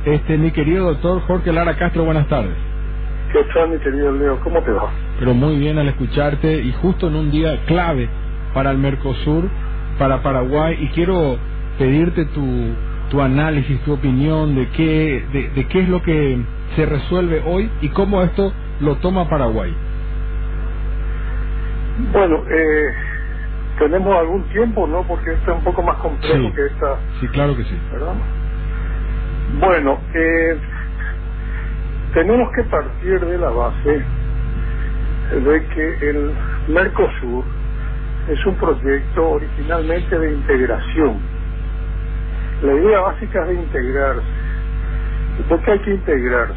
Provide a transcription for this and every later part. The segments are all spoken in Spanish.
Mi querido doctor Jorge Lara Castro, buenas tardes. ¿Qué tal, mi querido Leo? ¿Cómo te va? Pero muy bien al escucharte y justo en un día clave para el Mercosur, para Paraguay, y quiero pedirte tu análisis, tu opinión de qué es lo que se resuelve hoy y cómo esto lo toma Paraguay. Bueno, tenemos algún tiempo, ¿no? Porque esto es un poco más complejo Sí, que esta... sí, claro que sí. ¿Verdad? Bueno, tenemos que partir de la base de que el Mercosur es un proyecto originalmente de integración. La idea básica es de integrarse. ¿Y por qué hay que integrarse?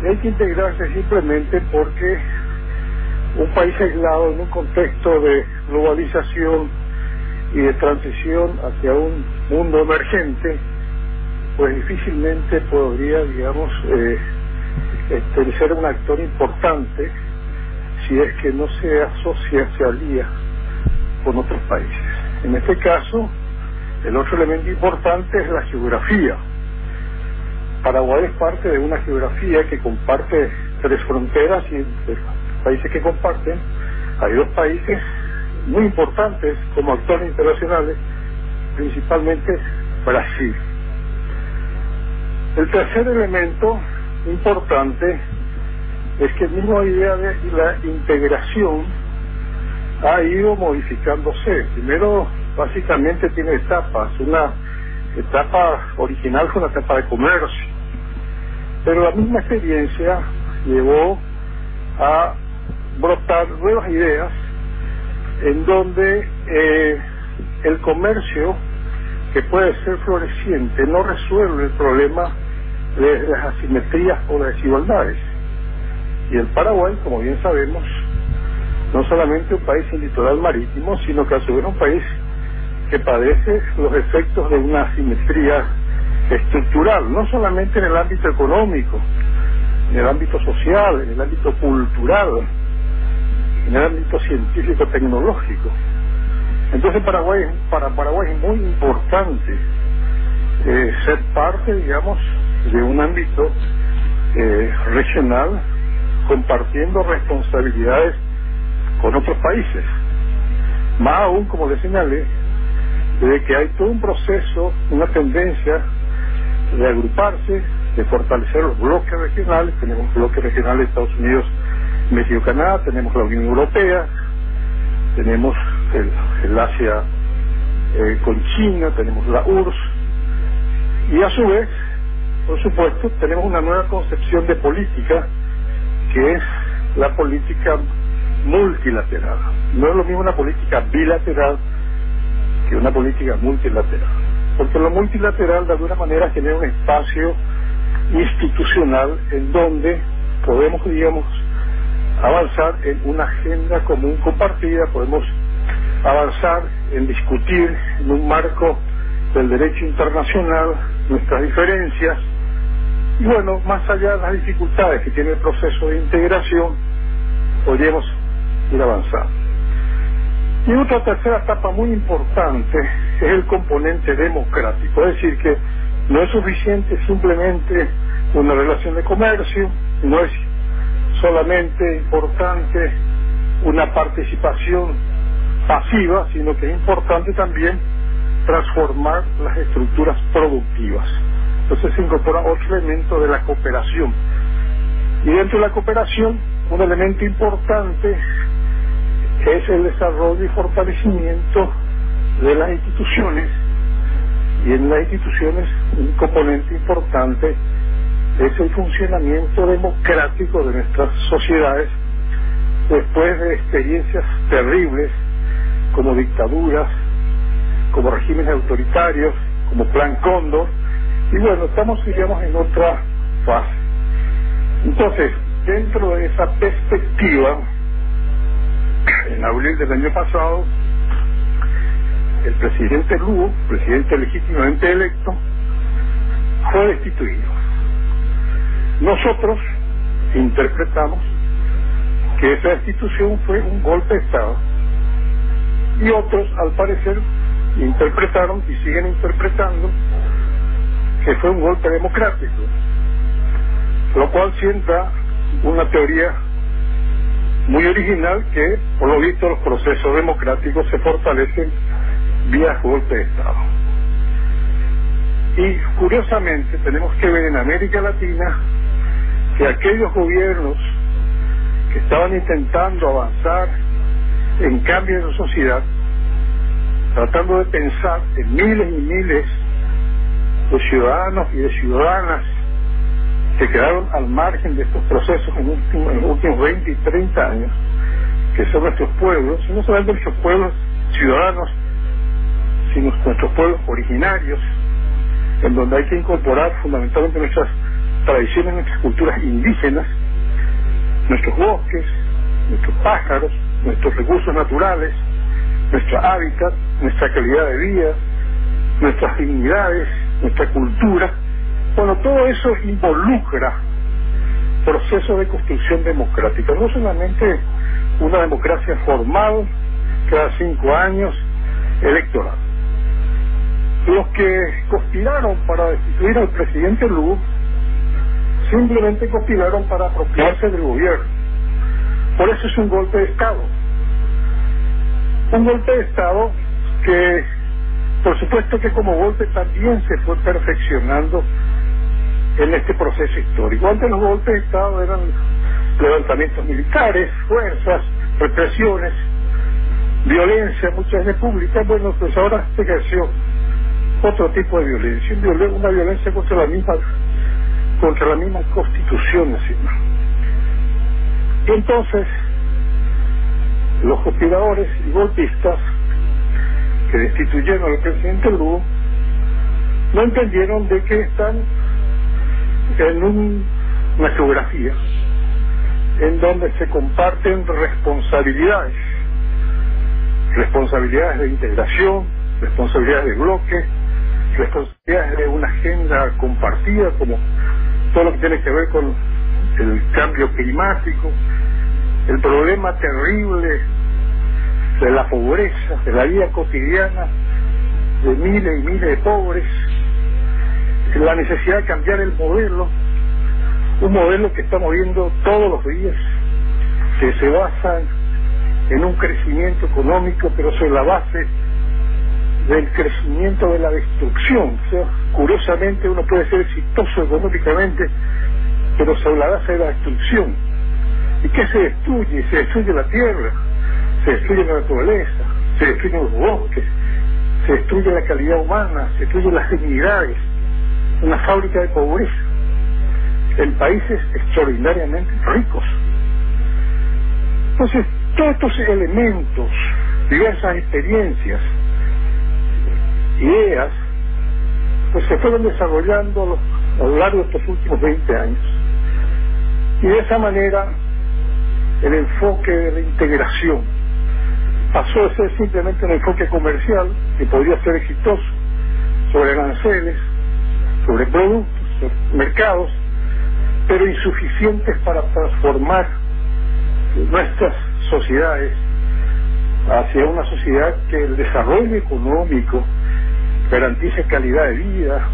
Y hay que integrarse simplemente porque un país aislado en un contexto de globalización y de transición hacia un mundo emergente, pues difícilmente podría, digamos, ser un actor importante si es que no se asocia, se alía con otros países. En este caso, el otro elemento importante es la geografía. Paraguay es parte de una geografía que comparte 3 fronteras y de países que comparten, hay 2 países muy importantes como actores internacionales, principalmente Brasil. El tercer elemento importante es que la misma idea de la integración ha ido modificándose. Primero, básicamente tiene etapas. Una etapa original fue una etapa de comercio, pero la misma experiencia llevó a brotar nuevas ideas en donde el comercio, que puede ser floreciente, no resuelve el problema de las asimetrías o las desigualdades. Y el Paraguay, como bien sabemos, no solamente un país sin litoral marítimo, sino que a su vez un país que padece los efectos de una asimetría estructural, no solamente en el ámbito económico, en el ámbito social, en el ámbito cultural, en el ámbito científico-tecnológico. Entonces para Paraguay es muy importante ser parte, digamos, de un ámbito regional, compartiendo responsabilidades con otros países. Más aún, como le señalé, de que hay todo un proceso, una tendencia de agruparse, de fortalecer los bloques regionales. Tenemos bloques regionales de Estados Unidos, México, Canadá, tenemos la Unión Europea, tenemos el Asia con China, tenemos la URSS, y a su vez, por supuesto, tenemos una nueva concepción de política, que es la política multilateral. No es lo mismo una política bilateral que una política multilateral, porque lo multilateral de alguna manera genera un espacio institucional en donde podemos, digamos, avanzar en una agenda común compartida, podemos avanzar en discutir en un marco del derecho internacional nuestras diferencias, y bueno, más allá de las dificultades que tiene el proceso de integración, podríamos ir avanzando. Y otra tercera etapa muy importante es el componente democrático, es decir, que no es suficiente simplemente una relación de comercio, no es solamente importante una participación pasiva, sino que es importante también transformar las estructuras productivas. Entonces se incorpora otro elemento de la cooperación. Y dentro de la cooperación, un elemento importante es el desarrollo y fortalecimiento de las instituciones, y en las instituciones un componente importante es el funcionamiento democrático de nuestras sociedades después de experiencias terribles como dictaduras, como regímenes autoritarios, como Plan Cóndor, y bueno, estamos, digamos, en otra fase. Entonces, dentro de esa perspectiva, en abril del año pasado, el presidente Lugo, presidente legítimamente electo, fue destituido. Nosotros interpretamos que esa destitución fue un golpe de Estado, y otros, al parecer, interpretaron y siguen interpretando que fue un golpe democrático, lo cual sienta una teoría muy original que, por lo visto, los procesos democráticos se fortalecen vía golpe de Estado. Y curiosamente tenemos que ver en América Latina que aquellos gobiernos que estaban intentando avanzar en cambio de sociedad, tratando de pensar en miles y miles de ciudadanos y de ciudadanas que quedaron al margen de estos procesos en los últimos 20 y 30 años, que son nuestros pueblos, y no solamente nuestros pueblos ciudadanos, sino nuestros pueblos originarios, en donde hay que incorporar fundamentalmente nuestras tradiciones, nuestras culturas indígenas, nuestros bosques, nuestros pájaros, nuestros recursos naturales, nuestro hábitat, nuestra calidad de vida, nuestras dignidades, nuestra cultura. Bueno, todo eso involucra procesos de construcción democrática, no solamente una democracia formal cada 5 años electoral. Los que conspiraron para destituir al presidente Lugo simplemente conspiraron para apropiarse del gobierno. Por eso es un golpe de Estado. Un golpe de Estado que, por supuesto que como golpe también se fue perfeccionando en este proceso histórico. Antes los golpes de Estado eran levantamientos militares, fuerzas, represiones, violencia, muchas veces públicas. Bueno, pues ahora se ejerció otro tipo de violencia, una violencia contra la misma Constitución nacional. Y entonces los conspiradores y golpistas que destituyeron al presidente Lugo no entendieron de que están en una geografía en donde se comparten responsabilidades de integración, responsabilidades de bloque, responsabilidades de una agenda compartida, como todo lo que tiene que ver con el cambio climático, el problema terrible de la pobreza, de la vida cotidiana de miles y miles de pobres, la necesidad de cambiar el modelo, un modelo que estamos viendo todos los días, que se basa en un crecimiento económico, pero sobre la base del crecimiento de la destrucción. O sea, curiosamente uno puede ser exitoso económicamente, pero sobre la base de la destrucción. ¿Y qué se destruye? Se destruye la tierra, se destruye la naturaleza, se destruyen los bosques, se destruye la calidad humana, se destruyen las dignidades, una fábrica de pobreza en países extraordinariamente ricos. Entonces, todos estos elementos, diversas experiencias, ideas, pues se fueron desarrollando a lo largo de estos últimos 20 años. Y de esa manera, el enfoque de la integración pasó de ser simplemente un enfoque comercial, que podría ser exitoso, sobre aranceles, sobre productos, sobre mercados, pero insuficientes para transformar nuestras sociedades hacia una sociedad que el desarrollo económico garantice calidad de vida,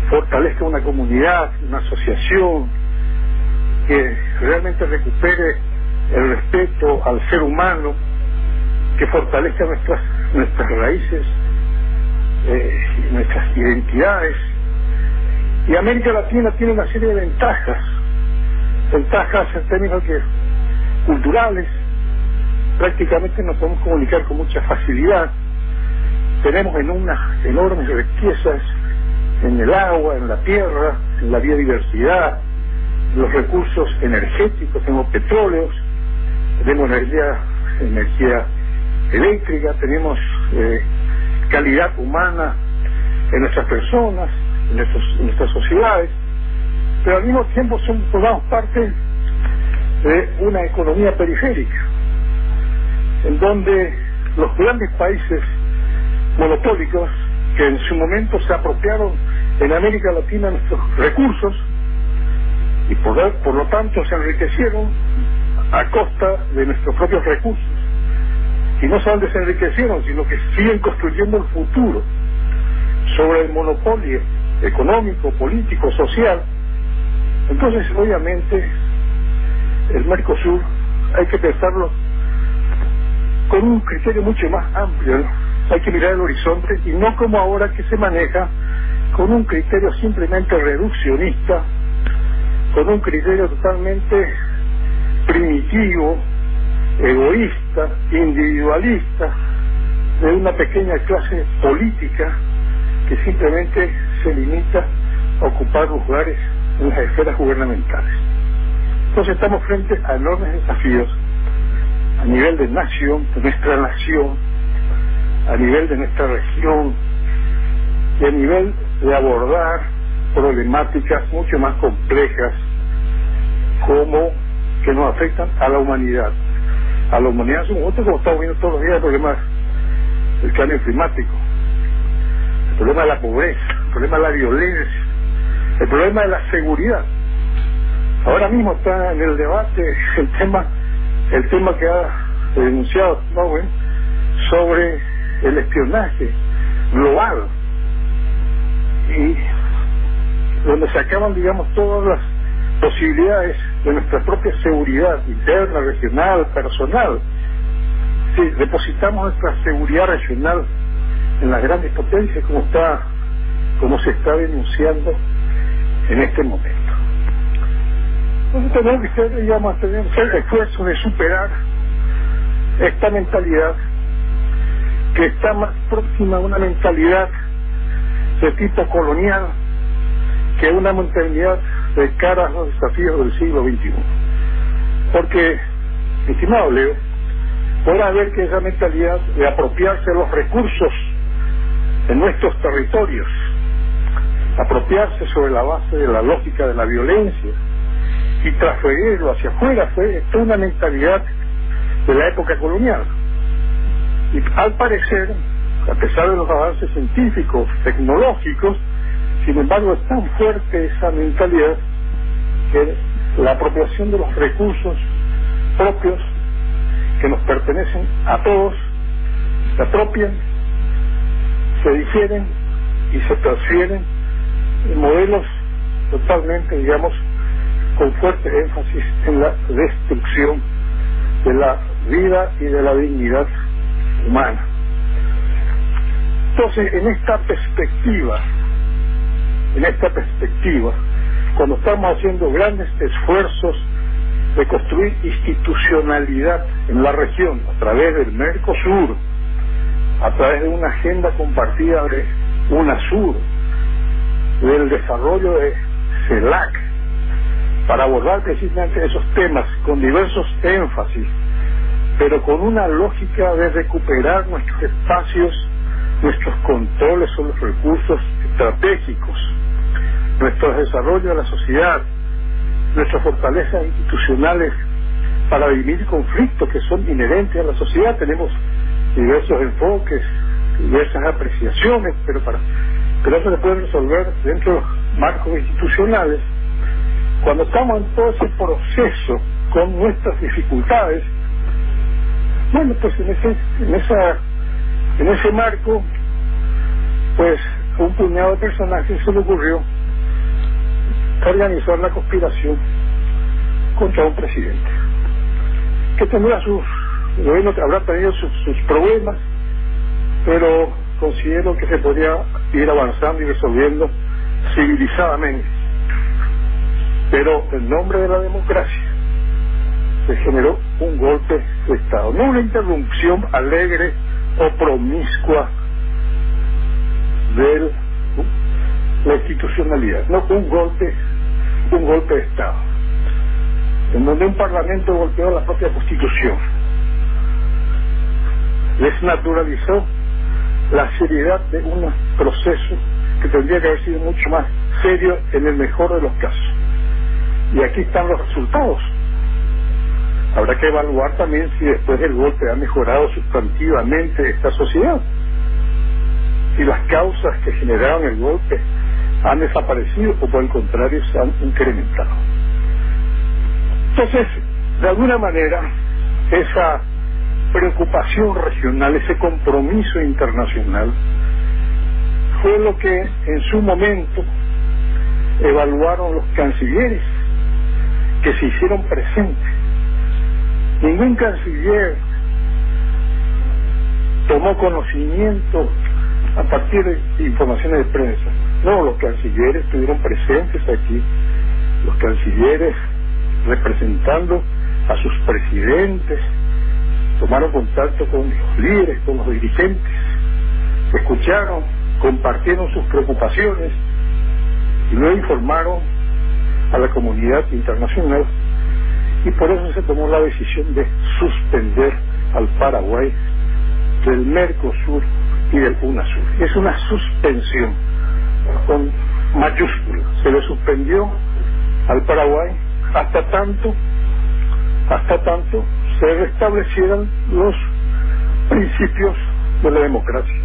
fortalezca una comunidad, una asociación, que realmente recupere el respeto al ser humano, que fortalezca nuestras raíces, nuestras identidades. Y América Latina tiene una serie de ventajas en términos culturales. Prácticamente nos podemos comunicar con mucha facilidad. Tenemos unas enormes riquezas en el agua, en la tierra, en la biodiversidad, los recursos energéticos, tenemos petróleos, tenemos energía eléctrica, tenemos calidad humana en nuestras personas, en nuestras sociedades, pero al mismo tiempo formamos parte de una economía periférica, en donde los grandes países monopólicos que en su momento se apropiaron en América Latina nuestros recursos y por lo tanto se enriquecieron a costa de nuestros propios recursos, y no solamente se enriquecieron, sino que siguen construyendo el futuro sobre el monopolio económico, político, social. Entonces, obviamente, el Mercosur hay que pensarlo con un criterio mucho más amplio, ¿no? Hay que mirar el horizonte y no como ahora que se maneja con un criterio simplemente reduccionista, con un criterio totalmente primitivo, egoísta, individualista, de una pequeña clase política que simplemente se limita a ocupar lugares en las esferas gubernamentales. Entonces estamos frente a enormes desafíos a nivel de nación, de nuestra nación, a nivel de nuestra región y a nivel de abordar problemáticas mucho más complejas como que nos afectan a la humanidad. A la humanidad somos otros, como estamos viendo todos los días, el problema del cambio climático, el problema de la pobreza, el problema de la violencia, el problema de la seguridad. Ahora mismo está en el debate el tema que ha denunciado Snowden sobre el espionaje global, y donde se acaban, digamos, todas las posibilidades de nuestra propia seguridad interna, regional, personal. Si depositamos nuestra seguridad regional en las grandes potencias, como se está denunciando en este momento. Entonces tenemos que hacer, digamos, esfuerzos de superar esta mentalidad que está más próxima a una mentalidad de tipo colonial que una mentalidad de cara a los desafíos del siglo XXI. Porque, estimado Leo, podrá ver que esa mentalidad de apropiarse de los recursos en nuestros territorios, apropiarse sobre la base de la lógica de la violencia y transferirlo hacia afuera, fue toda una mentalidad de la época colonial. Y al parecer, a pesar de los avances científicos, tecnológicos, sin embargo es tan fuerte esa mentalidad que la apropiación de los recursos propios que nos pertenecen a todos se apropian, se difieren y se transfieren en modelos totalmente, digamos, con fuerte énfasis en la destrucción de la vida y de la dignidad humana. Entonces, en esta perspectiva, cuando estamos haciendo grandes esfuerzos de construir institucionalidad en la región a través del Mercosur, a través de una agenda compartida de UNASUR, del desarrollo de CELAC, para abordar precisamente esos temas con diversos énfasis, pero con una lógica de recuperar nuestros espacios, nuestros controles sobre los recursos estratégicos, nuestro desarrollo de la sociedad, nuestras fortalezas institucionales para vivir conflictos que son inherentes a la sociedad. Tenemos diversos enfoques, diversas apreciaciones, pero eso se puede resolver dentro de los marcos institucionales. Cuando estamos en todo ese proceso con nuestras dificultades, bueno, pues en ese marco, pues un puñado de personajes se le ocurrió organizar la conspiración contra un presidente que tendrá habrá tenido sus problemas, pero considero que se podría ir avanzando y resolviendo civilizadamente. Pero en nombre de la democracia se generó un golpe de Estado, no una interrupción alegre o promiscua de la institucionalidad, no, un golpe de Estado, en donde un parlamento golpeó la propia Constitución, desnaturalizó la seriedad de un proceso que tendría que haber sido mucho más serio en el mejor de los casos. Y aquí están los resultados. Habrá que evaluar también si después del golpe ha mejorado sustantivamente esta sociedad, si las causas que generaron el golpe han desaparecido o por el contrario se han incrementado. Entonces, de alguna manera, esa preocupación regional, ese compromiso internacional fue lo que en su momento evaluaron los cancilleres que se hicieron presentes. Ningún canciller tomó conocimiento a partir de informaciones de prensa. No, los cancilleres estuvieron presentes aquí, los cancilleres representando a sus presidentes, tomaron contacto con los líderes, con los dirigentes, escucharon, compartieron sus preocupaciones y luego informaron a la comunidad internacional, y por eso se tomó la decisión de suspender al Paraguay del Mercosur y del UNASUR. Es una suspensión con mayúsculas. Se le suspendió al Paraguay hasta tanto se restablecieran los principios de la democracia,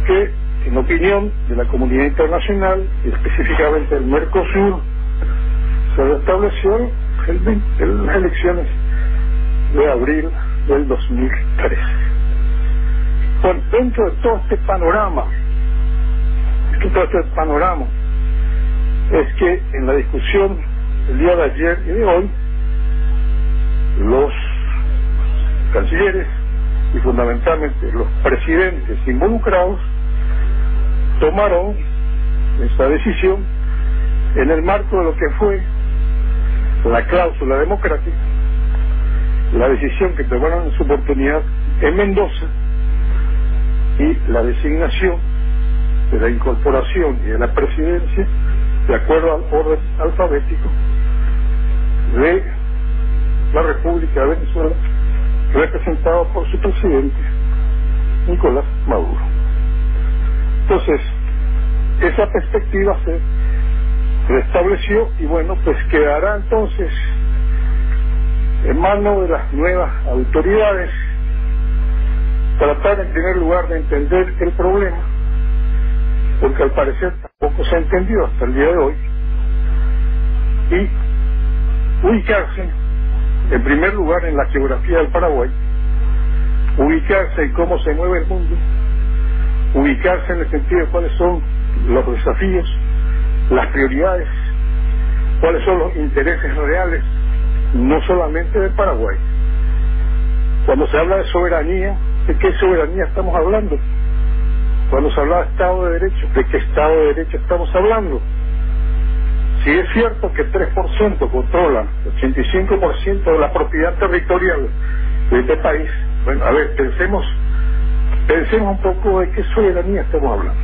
que en opinión de la comunidad internacional y específicamente del Mercosur se restableció en las elecciones de abril del 2013. Bueno, dentro de todo este panorama es que en la discusión del día de ayer y de hoy, los cancilleres y fundamentalmente los presidentes involucrados tomaron esta decisión en el marco de lo que fue la cláusula democrática, la decisión que tomaron en su oportunidad en Mendoza y la designación de la incorporación y de la presidencia de acuerdo al orden alfabético de la República de Venezuela, representado por su presidente Nicolás Maduro. Entonces, esa perspectiva se restableció y bueno, pues quedará entonces en manos de las nuevas autoridades tratar en primer lugar de entender el problema, porque al parecer tampoco se ha entendido hasta el día de hoy, y ubicarse en primer lugar en la geografía del Paraguay, ubicarse en cómo se mueve el mundo, ubicarse en el sentido de cuáles son los desafíos, las prioridades, cuáles son los intereses reales, no solamente del Paraguay. Cuando se habla de soberanía, ¿de qué soberanía estamos hablando? Cuando se habla de Estado de Derecho, ¿de qué Estado de Derecho estamos hablando? Si es cierto que 3% controla el 85% de la propiedad territorial de este país, bueno, a ver, pensemos un poco de qué soberanía estamos hablando.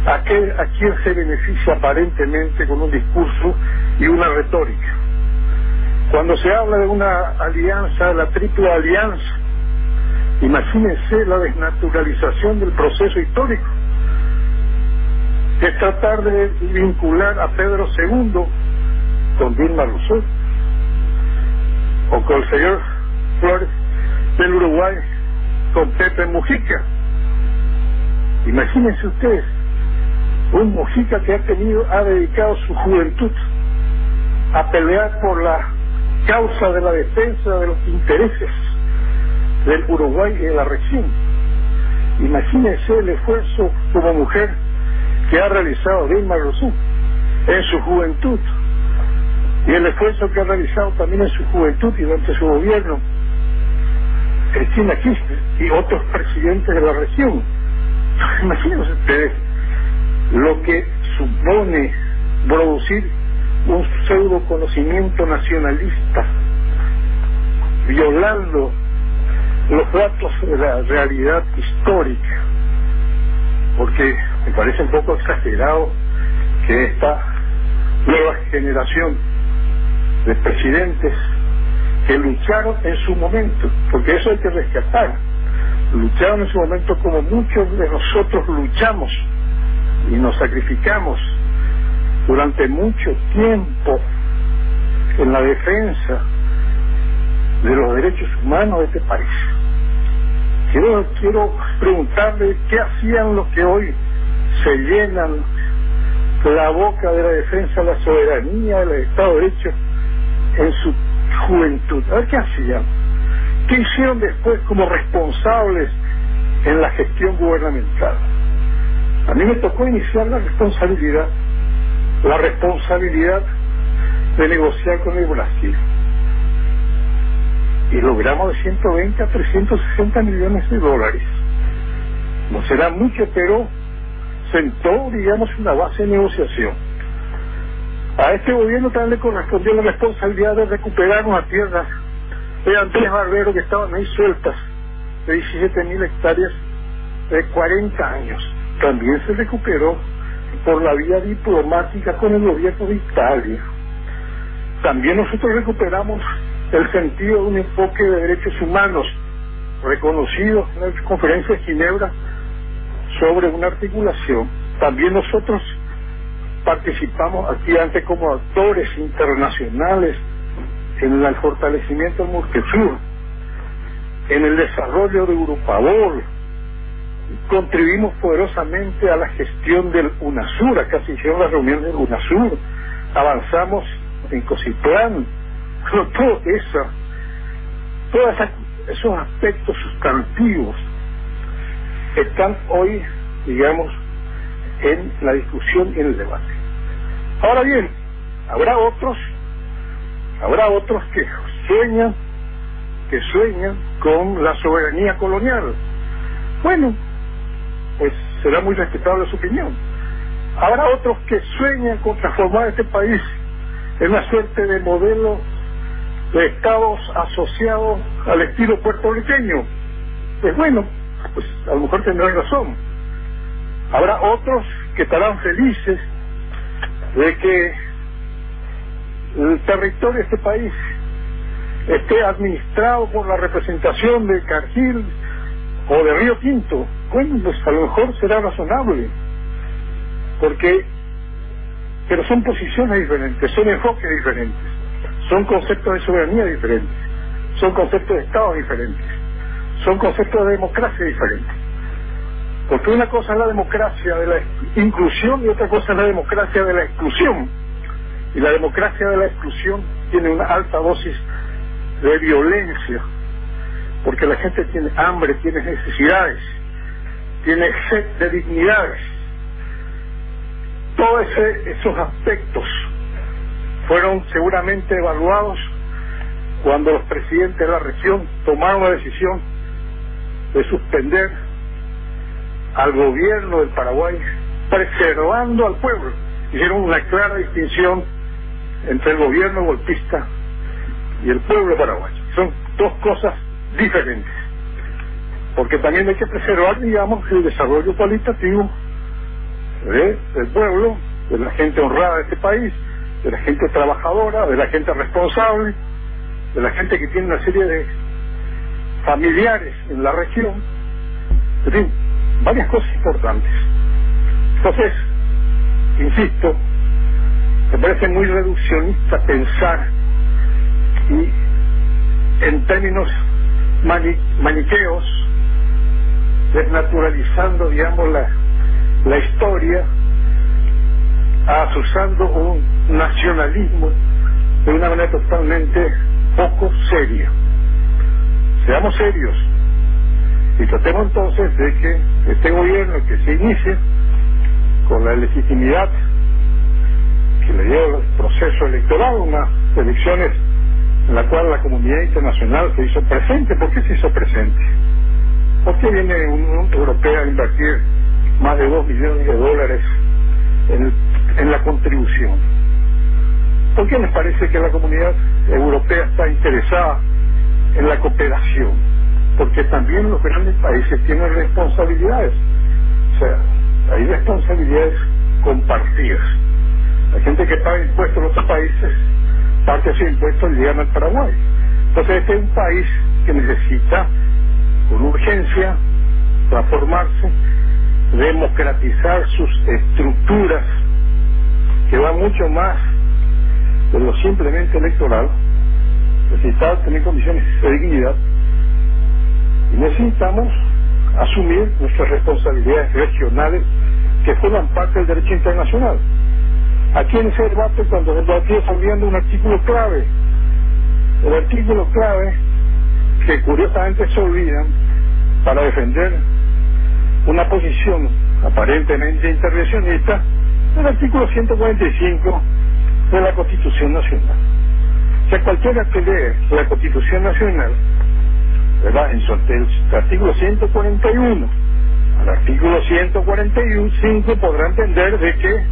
¿A quién se beneficia aparentemente con un discurso y una retórica? Cuando se habla de una alianza, la triple alianza, imagínense la desnaturalización del proceso histórico. Es tratar de vincular a Pedro II con Dilma Rousseff, o con el señor Flores del Uruguay con Pepe Mujica. Imagínense ustedes, un Mujica que ha dedicado su juventud a pelear por la causa de la defensa de los intereses del Uruguay y de la región. Imagínense el esfuerzo como mujer que ha realizado Dilma Rousseff en su juventud, y el esfuerzo que ha realizado también en su juventud y durante su gobierno Cristina Kirchner y otros presidentes de la región. Imagínense ustedes lo que supone producir un pseudo conocimiento nacionalista, violando los datos de la realidad histórica, porque me parece un poco exagerado que esta nueva generación de presidentes que lucharon en su momento, porque eso hay que rescatar, lucharon en su momento como muchos de nosotros luchamos y nos sacrificamos durante mucho tiempo en la defensa de los derechos humanos de este país. Quiero preguntarle qué hacían los que hoy se llenan la boca de la defensa de la soberanía del Estado de Derecho en su juventud. A ver qué hacían, qué hicieron después como responsables en la gestión gubernamental. A mí me tocó iniciar la responsabilidad de negociar con el Brasil. Y logramos de 120 a 360 millones de dólares. No será mucho, pero sentó, digamos, una base de negociación. A este gobierno también le correspondió la responsabilidad de recuperar unas tierras de Andrés Barbero que estaban ahí sueltas, de 17.000 hectáreas de 40 años. También se recuperó por la vía diplomática con el gobierno de Italia. También nosotros recuperamos el sentido de un enfoque de derechos humanos reconocido en la Conferencia de Ginebra sobre una articulación. También nosotros participamos activamente como actores internacionales en el fortalecimiento del Mercosur, en el desarrollo de Europabol, contribuimos poderosamente a la gestión del UNASUR. Acá se hicieron las reuniones del UNASUR, avanzamos en Cocitlán. Pero todos esos aspectos sustantivos están hoy, digamos, en la discusión y en el debate. Ahora bien, habrá otros que sueñan con la soberanía colonial. Bueno, pues será muy respetable su opinión. Habrá otros que sueñan con transformar este país en una suerte de modelo de estados asociados al estilo puertorriqueño. Pues bueno, pues a lo mejor tendrán razón. Habrá otros que estarán felices de que el territorio de este país esté administrado por la representación de Cargill o de Río Tinto. Bueno, pues a lo mejor será razonable, pero son posiciones diferentes, son enfoques diferentes, son conceptos de soberanía diferentes, son conceptos de Estado diferentes, son conceptos de democracia diferentes. Porque una cosa es la democracia de la inclusión y otra cosa es la democracia de la exclusión. Y la democracia de la exclusión tiene una alta dosis de violencia, porque la gente tiene hambre, tiene necesidades, tiene sed de dignidades. Todos esos aspectos fueron seguramente evaluados cuando los presidentes de la región tomaron la decisión de suspender al gobierno del Paraguay, preservando al pueblo. Hicieron una clara distinción entre el gobierno golpista y el pueblo paraguayo. Son dos cosas diferentes, porque también hay que preservar, digamos, el desarrollo cualitativo del pueblo, de la gente honrada de este país, de la gente trabajadora, de la gente responsable, de la gente que tiene una serie de familiares en la región. En fin, varias cosas importantes. Entonces, insisto, me parece muy reduccionista pensar y en términos maniqueos, desnaturalizando, digamos, la historia, asusando un nacionalismo de una manera totalmente poco seria. Seamos serios y tratemos entonces de que este gobierno que se inicie con la legitimidad que le dio el proceso electoral, unas elecciones en la cual la comunidad internacional se hizo presente. ¿Por qué se hizo presente? ¿Por qué viene la Unión Europea a invertir más de $2 billones en la contribución? ¿Por qué les parece que la comunidad europea está interesada en la cooperación? Porque también los grandes países tienen responsabilidades. O sea, hay responsabilidades compartidas. La gente que paga impuestos en otros países, parte de sus impuestos llegan al Paraguay. Entonces este es un país que necesita con urgencia transformarse, democratizar sus estructuras, que va mucho más de lo simplemente electoral. Necesitamos tener condiciones de dignidad y necesitamos asumir nuestras responsabilidades regionales que forman parte del derecho internacional. Aquí en ese debate, cuando se debatía, olvidando un artículo clave, el artículo clave que curiosamente se olvidan para defender una posición aparentemente intervencionista, el artículo 145 de la Constitución Nacional. O sea, cualquiera que lee la Constitución Nacional, ¿verdad?, en su artículo 141 al artículo 145 podrá entender de que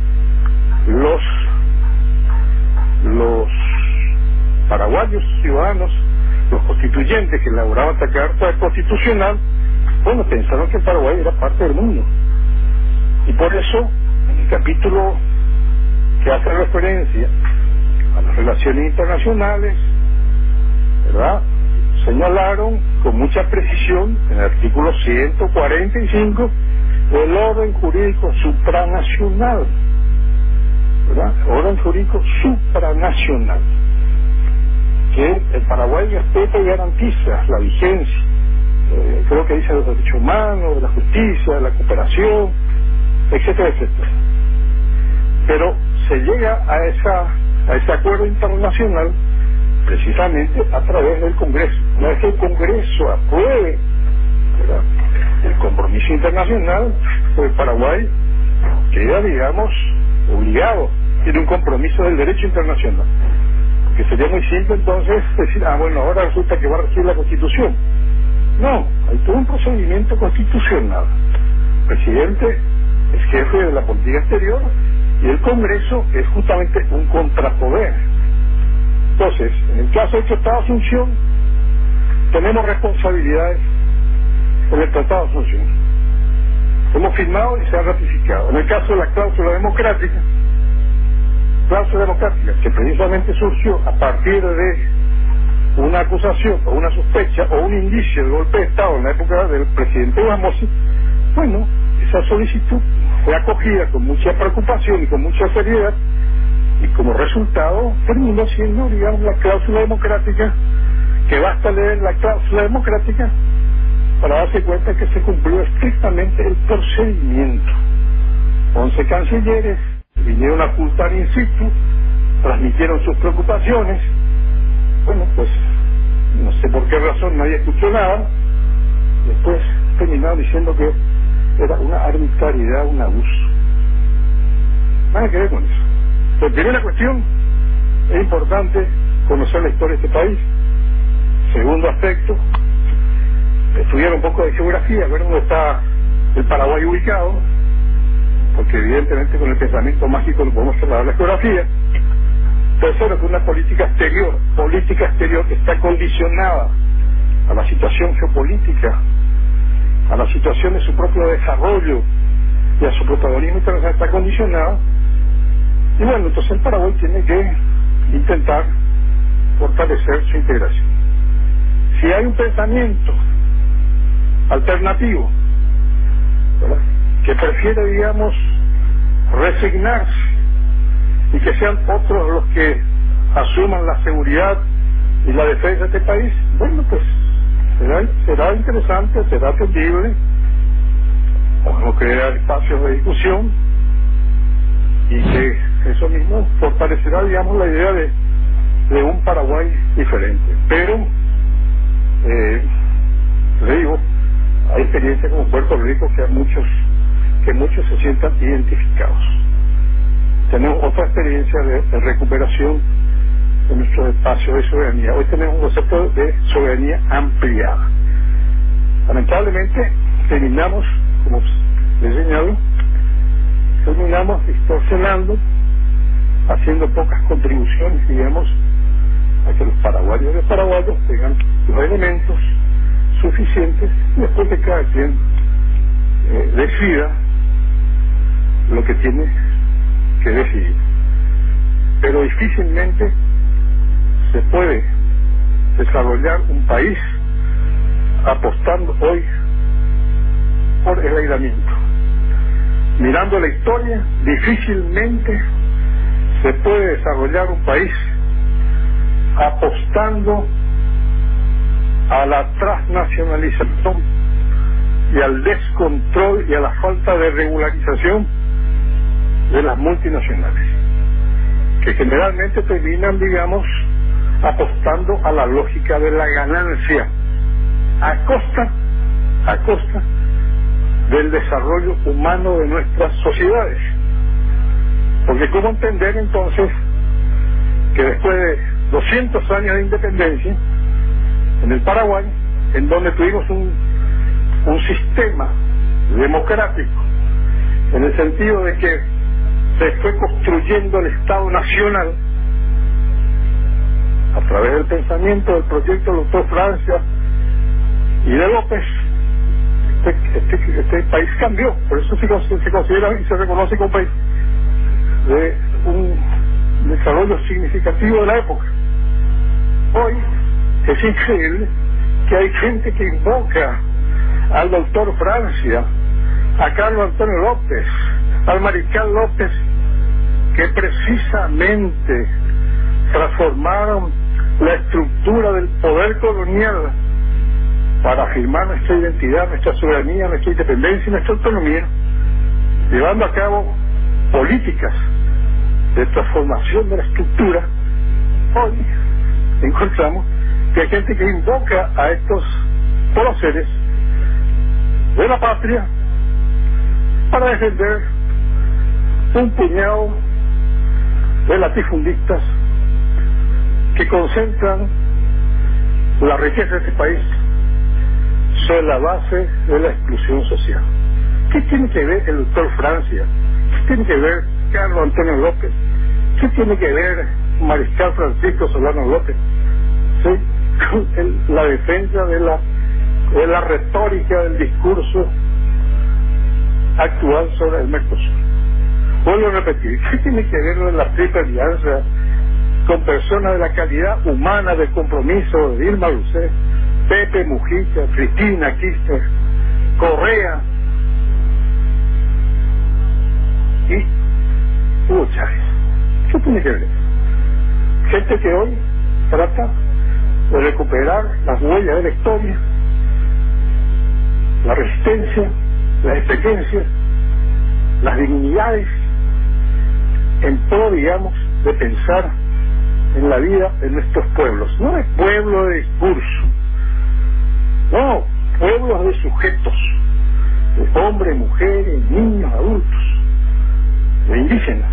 los paraguayos ciudadanos, los constituyentes que elaboraban esta carta constitucional, bueno, pensaron que Paraguay era parte del mundo. Y por eso, en el capítulo que hace referencia a las relaciones internacionales, ¿verdad?, señalaron con mucha precisión en el artículo 145 el orden jurídico supranacional, ¿verdad?, orden jurídico supranacional, que el Paraguay respeta y garantiza la vigencia, creo que dice, de los derechos humanos, de la justicia, de la cooperación, etcétera, etcétera. Pero se llega a ese acuerdo internacional precisamente a través del Congreso. Una vez que el Congreso apruebe, ¿verdad?, el compromiso internacional, pues Paraguay queda, digamos, obligado, tiene un compromiso del derecho internacional. Que sería muy simple entonces decir, bueno, ahora resulta que va a regir la Constitución. No, hay todo un procedimiento constitucional. El presidente es jefe de la política exterior y el Congreso es justamente un contrapoder. Entonces, en el caso del Tratado de Asunción, tenemos responsabilidades en el Tratado de Asunción. Hemos firmado y se ha ratificado. En el caso de la cláusula democrática, que precisamente surgió a partir de una acusación o una sospecha o un indicio de golpe de Estado en la época del presidente Guamosi, bueno, esa solicitud fue acogida con mucha preocupación y con mucha seriedad, y como resultado terminó siendo, digamos, la cláusula democrática, que basta leer la cláusula democrática para darse cuenta que se cumplió estrictamente el procedimiento. 11 cancilleres vinieron a ocultar in situ, transmitieron sus preocupaciones. Bueno, pues no sé por qué razón nadie escuchó nada. Después terminaron diciendo que era una arbitrariedad, un abuso. Nada que ver con eso. Pero primera cuestión, es importante conocer la historia de este país. Segundo aspecto, estudiar un poco de geografía, ver dónde está el Paraguay ubicado, porque evidentemente con el pensamiento mágico no podemos trasladar la geografía. Tercero, que una política exterior que está condicionada a la situación geopolítica, a la situación de su propio desarrollo y a su protagonismo internacional, está condicionada. Y bueno, entonces el Paraguay tiene que intentar fortalecer su integración. Si hay un pensamiento alternativo, ¿verdad?, que prefiere, digamos, resignarse y que sean otros los que asuman la seguridad y la defensa de este país, bueno, pues será interesante, será atendible. Vamos a crear espacios de discusión y que eso mismo fortalecerá, digamos, la idea de un Paraguay diferente. Pero le digo, hay experiencias como Puerto Rico que muchos se sientan identificados. Tenemos otra experiencia de recuperación de nuestros espacios de soberanía. Hoy tenemos un concepto de soberanía ampliada. Lamentablemente terminamos, como les he señalado, distorsionando, haciendo pocas contribuciones, digamos, a que los paraguayos y los paraguayos tengan los elementos suficientes y después que cada quien decida lo que tiene que decidir. Pero difícilmente se puede desarrollar un país apostando hoy por el aislamiento. Mirando la historia, difícilmente se puede desarrollar un país apostando a la transnacionalización y al descontrol y a la falta de regularización de las multinacionales, que generalmente terminan, digamos, apostando a la lógica de la ganancia a costa del desarrollo humano de nuestras sociedades. Porque ¿cómo entender entonces que después de 200 años de independencia, en el Paraguay, en donde tuvimos un sistema democrático, en el sentido de que se fue construyendo el Estado Nacional a través del pensamiento del proyecto del doctor Francia y de López, este país cambió? Por eso se considera y se reconoce como país de un desarrollo significativo de la época. Hoy es increíble que hay gente que invoca al doctor Francia, a Carlos Antonio López, al mariscal López, que precisamente transformaron la estructura del poder colonial para afirmar nuestra identidad, nuestra soberanía, nuestra independencia y nuestra autonomía, llevando a cabo políticas de transformación de la estructura. Hoy encontramos que hay gente que invoca a estos próceres de la patria para defender un puñado de latifundistas que concentran la riqueza de este país sobre la base de la exclusión social. ¿Qué tiene que ver el doctor Francia? ¿Qué tiene que ver Carlos Antonio López? ¿Qué tiene que ver mariscal Francisco Solano López? ¿Sí? La defensa de la retórica del discurso actual sobre el Mercosur. Vuelvo a repetir, ¿qué tiene que ver la Triple Alianza con personas de la calidad humana del compromiso de Dilma Rousseff, Pepe Mujica, Cristina Kirchner, Correa y Hugo Chávez? ¿Qué tiene que ver? Gente que hoy trata de recuperar las huellas de la historia, la resistencia, las experiencias, las dignidades, en pro, digamos, de pensar en la vida de nuestros pueblos. No es pueblo de discurso, no, pueblos de sujetos, de hombres, mujeres, niños, adultos, de indígenas.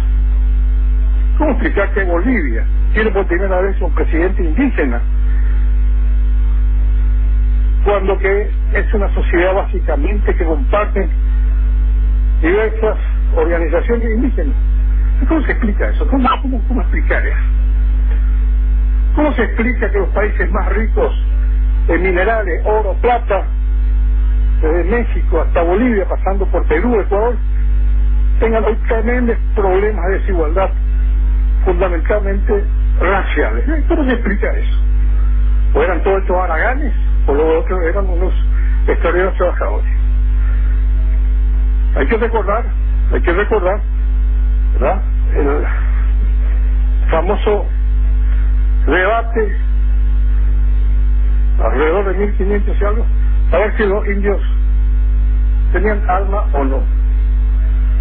¿Cómo explicar que Bolivia tiene por primera vez un presidente indígena, cuando que es una sociedad básicamente que comparten diversas organizaciones indígenas? ¿Cómo se explica eso? ¿Cómo explicar eso? ¿Cómo se explica que los países más ricos en minerales, oro, plata, desde México hasta Bolivia, pasando por Perú, Ecuador, tengan hoy tremendos problemas de desigualdad, fundamentalmente raciales? ¿Cómo se explica eso? ¿O eran todos estos haraganes? ¿O los otros eran unos extraordinarios trabajadores? Hay que recordar, ¿verdad?, el famoso debate alrededor de 1500 y algo, a ver si los indios tenían alma o no.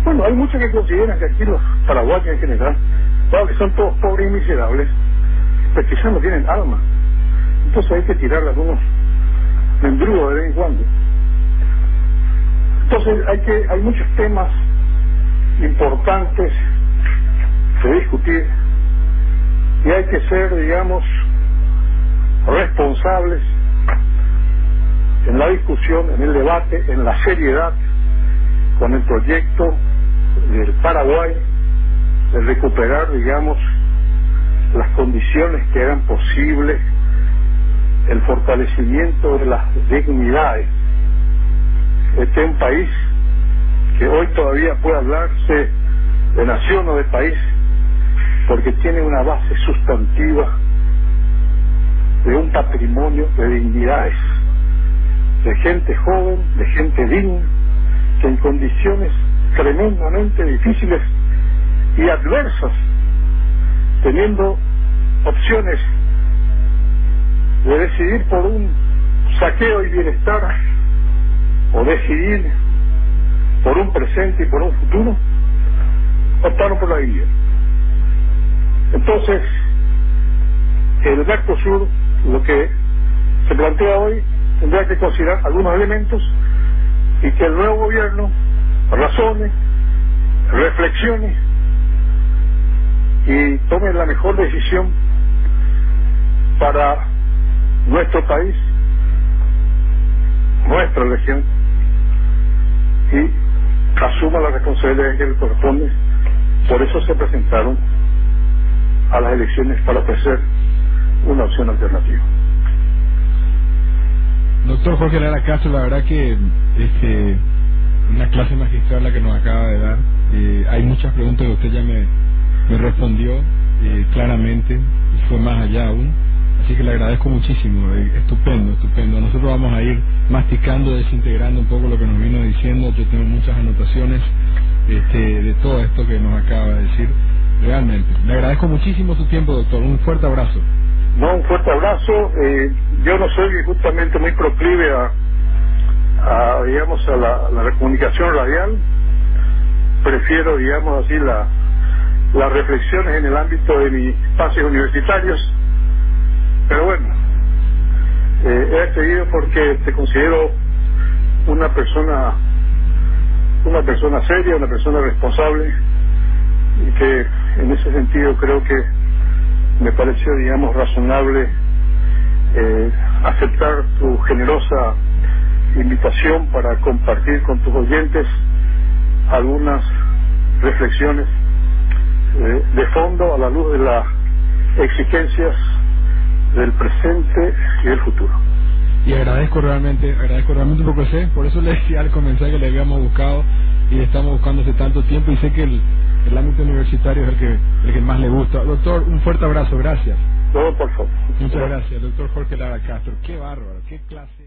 Bueno, hay muchos que consideran que aquí los paraguayos en general, claro que son todos pobres y miserables, pero quizás no tienen alma. Entonces hay que tirarle algunos mendrugos de vez en cuando. Entonces hay muchos temas importantes que discutir y hay que ser, digamos, responsables en la discusión, en el debate, en la seriedad con el proyecto del Paraguay de recuperar, digamos, las condiciones que hagan posible el fortalecimiento de las dignidades. Este es un país que hoy todavía puede hablarse de nación o de país porque tiene una base sustantiva de un patrimonio de dignidades, de gente joven, de gente digna, que en condiciones tremendamente difíciles y adversas, teniendo opciones de decidir por un saqueo y bienestar o decidir por un presente y por un futuro, optaron por la dignidad. Entonces, el Mercosur, lo que se plantea hoy, tendrá que considerar algunos elementos y que el nuevo gobierno razone, reflexione y tome la mejor decisión para nuestro país, nuestra región, y asuma la responsabilidad que le corresponde. Por eso se presentaron a las elecciones, para ofrecer una opción alternativa. Doctor Jorge Lara Castro, la verdad que una clase magistral la que nos acaba de dar. Hay muchas preguntas que usted ya me respondió claramente, y fue más allá aún, así que le agradezco muchísimo. Estupendo, estupendo. Nosotros vamos a ir masticando, desintegrando un poco lo que nos vino diciendo. Yo tengo muchas anotaciones de todo esto que nos acaba de decir. Realmente, le agradezco muchísimo su tiempo, doctor. Un fuerte abrazo. No, un fuerte abrazo. Yo no soy justamente muy proclive digamos, a la comunicación radial. Prefiero, digamos así, las reflexiones en el ámbito de mis espacios universitarios. Pero bueno, he accedido porque te considero una persona seria, una persona responsable, y que en ese sentido creo que me pareció, digamos, razonable aceptar tu generosa invitación para compartir con tus oyentes algunas reflexiones de fondo a la luz de las exigencias del presente y del futuro. Y agradezco realmente lo que sé. Por eso le decía al comenzar que le habíamos buscado y le estamos buscando hace tanto tiempo, y sé que el ámbito universitario es el que más le gusta. Doctor, un fuerte abrazo, gracias. No, por favor. Muchas gracias, doctor Jorge Lara Castro. Qué bárbaro, qué clase.